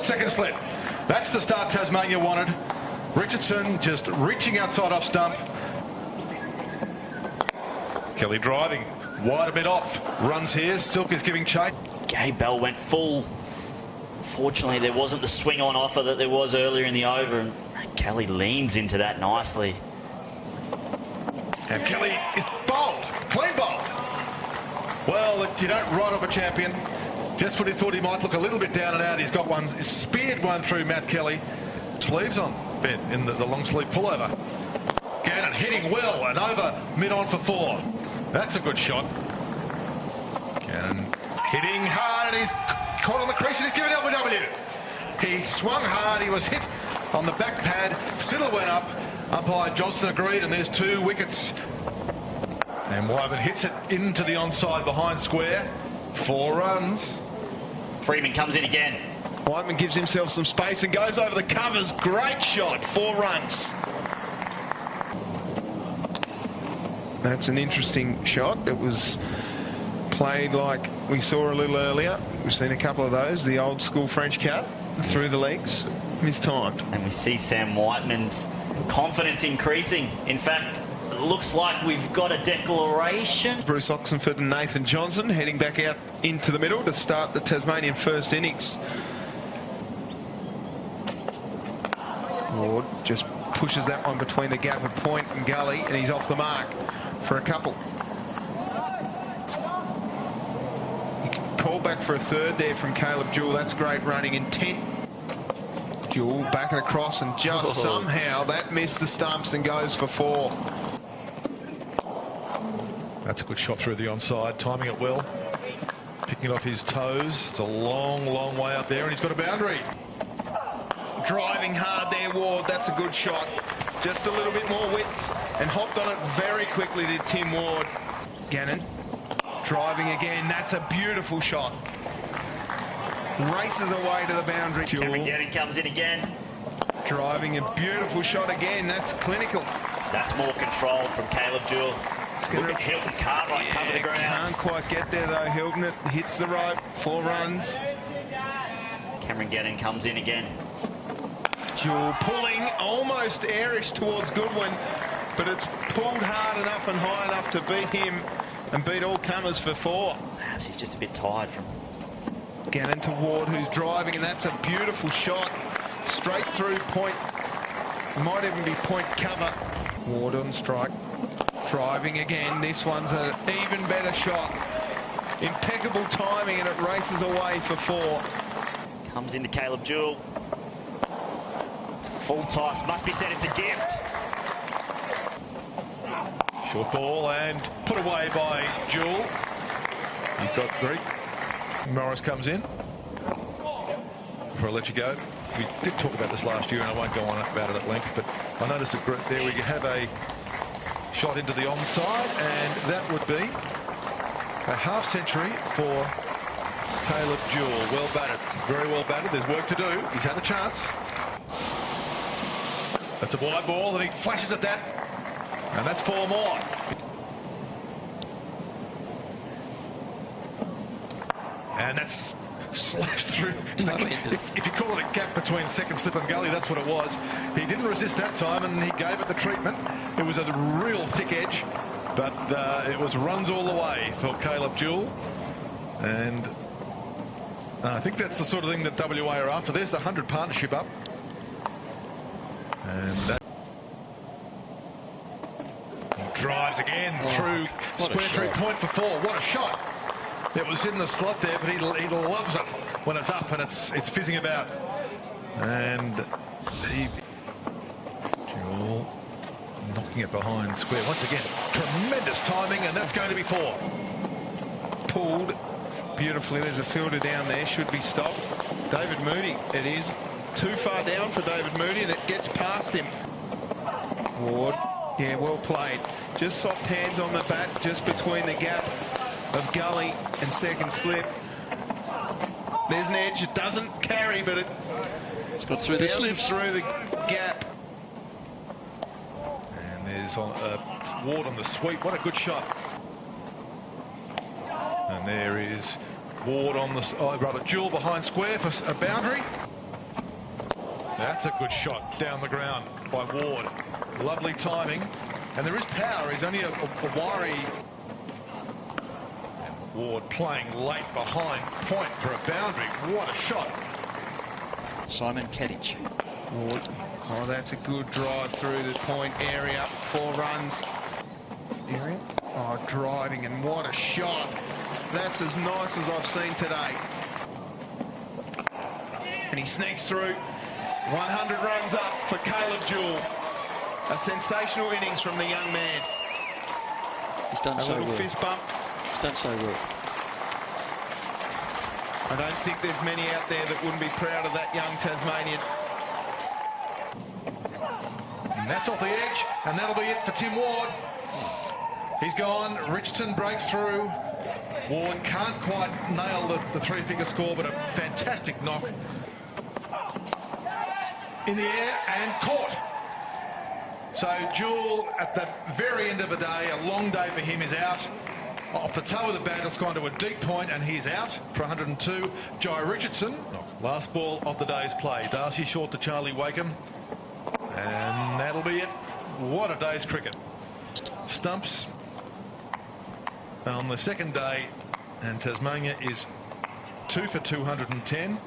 second slip. That's the start Tasmania wanted. Richardson just reaching outside off stump. Kelly driving wide a bit off. Runs here. Silk is giving chase. Jhye Bell went full. Fortunately, there wasn't the swing on offer that there was earlier in the over, and Kelly leans into that nicely. And Kelly is bowled, clean bowled. Well, you don't write off a champion. Just when he thought he might look a little bit down and out, he's got one, speared one through Matt Kelly. Sleeves on, Ben, in the long sleeve pullover. Gannon hitting well and over mid-on for 4. That's a good shot. Gannon hitting hard and he's caught on the crease and he's given LBW. He swung hard, he was hit on the back pad. Siddle went up. Umpire Johnson agreed, and there's 2 wickets. And Wyman hits it into the onside behind square. 4 runs. Freeman comes in again. Wyman gives himself some space and goes over the covers. Great shot. 4 runs. That's an interesting shot. It was played like we saw a little earlier. We've seen a couple of those. The old school French cut through the legs. Mistimed. And we see Sam Whiteman's confidence increasing. In fact, it looks like we've got a declaration. Bruce Oxenford and Nathan Johnson heading back out into the middle to start the Tasmanian first innings. Ward just pushes that one between the gap of point and gully, and he's off the mark for a couple. You can call back for a third there from Caleb Jewell. That's great running intent. Jewell back and across, and just somehow that missed the stumps and goes for 4. That's a good shot through the onside, timing it well. Picking it off his toes. It's a long, long way up there, and he's got a boundary. Driving hard there, Ward. That's a good shot. Just a little bit more width, and hopped on it very quickly did Tim Ward. Gannon driving again. That's a beautiful shot. Races away to the boundary. Cameron Getting comes in again. Driving a beautiful shot again. That's clinical. That's more controlled from Caleb Jewell. Look at Hilton Cartwright cover the ground. Can't quite get there though. Hilton it hits the rope. 4 runs. Cameron Getting comes in again. Jewell pulling almost airish towards Goodwin, but it's pulled hard enough and high enough to beat him and beat all comers for 4. Perhaps he's just a bit tired from... Gannon to Ward, who's driving, and that's a beautiful shot. Straight through point. Might even be point cover. Ward on strike. Driving again. This one's an even better shot. Impeccable timing, and it races away for 4. Comes into Caleb Jewell. It's a full toss. Must be said it's a gift. Short ball and put away by Jewell. He's got Greek. Morris comes in. Before I let you go, we did talk about this last year, and I won't go on about it at length, but I noticed that there we have a shot into the onside, and that would be a half century for Caleb Jewell. Well batted, very well batted. There's work to do. He's had a chance. That's a wide ball, and he flashes at that, and that's 4 more. And that's slashed through. If you call it a gap between second slip and gully, that's what it was. He didn't resist that time, and he gave it the treatment. It was a real thick edge, but it was runs all the way for Caleb Jewell. And I think that's the sort of thing that WA are after. There's the 100 partnership up. And that he drives again through square 3 point for 4. What a shot. It was in the slot there, but he loves it when it's up and it's fizzing about. And Jewell knocking it behind square once again. Tremendous timing, and that's going to be 4. Pulled beautifully. There's a fielder down there. Should be stopped. David Moody. It is too far down for David Moody, and it gets past him. Ward. Yeah, well played. Just soft hands on the bat, just between the gap of gully and second slip. There's an edge. It doesn't carry, but it's got through the slip through the gap. And there's Ward on the sweep. What a good shot. And there is Ward on the rather Jewell behind square for a boundary. That's a good shot down the ground by Ward. Lovely timing. And there is power. He's only a wiry. And Ward playing late behind point for a boundary. What a shot. Simon Kadich. Ward. Oh, that's a good drive through the point area. 4 runs. Area. Oh, driving, and what a shot. That's as nice as I've seen today. And he sneaks through. 100 runs up for Caleb Jewell. A sensational innings from the young man. He's done so well. A little fist bump. He's done so well. I don't think there's many out there that wouldn't be proud of that young Tasmanian. And that's off the edge, and that'll be it for Tim Ward. He's gone. Richardson breaks through. Ward can't quite nail the 3-figure score, but a fantastic knock. In the air and caught. So Jewell, at the very end of the day, a long day for him, is out. Off the toe of the bat, it's gone to a deep point, and he's out for 102. Jhye Richardson, last ball of the day's play. Darcy short to Charlie Wakeham. And that'll be it. What a day's cricket. Stumps on the second day, and Tasmania is 2 for 210.